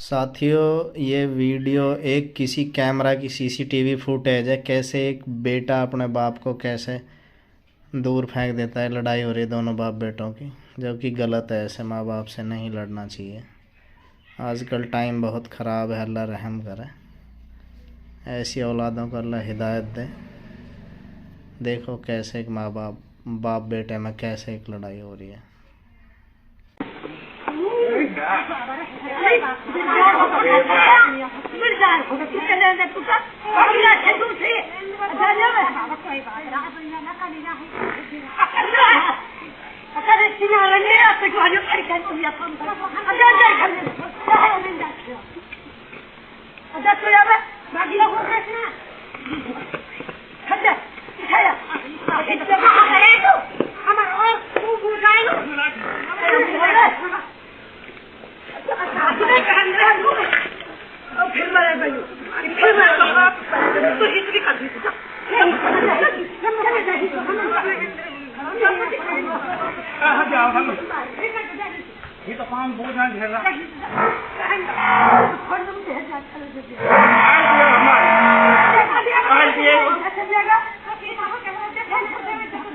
साथियों, ये वीडियो एक किसी कैमरा की सीसीटीवी फुटेज है। कैसे एक बेटा अपने बाप को कैसे दूर फेंक देता है। लड़ाई हो रही है दोनों बाप बेटों की, जो कि गलत है। ऐसे माँ बाप से नहीं लड़ना चाहिए। आजकल टाइम बहुत ख़राब है। अल्लाह रहम करे, ऐसी औलादों को अल्लाह हिदायत दे। देखो कैसे एक माँ बाप बेटे में कैसे एक लड़ाई हो रही है। ये तो काम बहुत है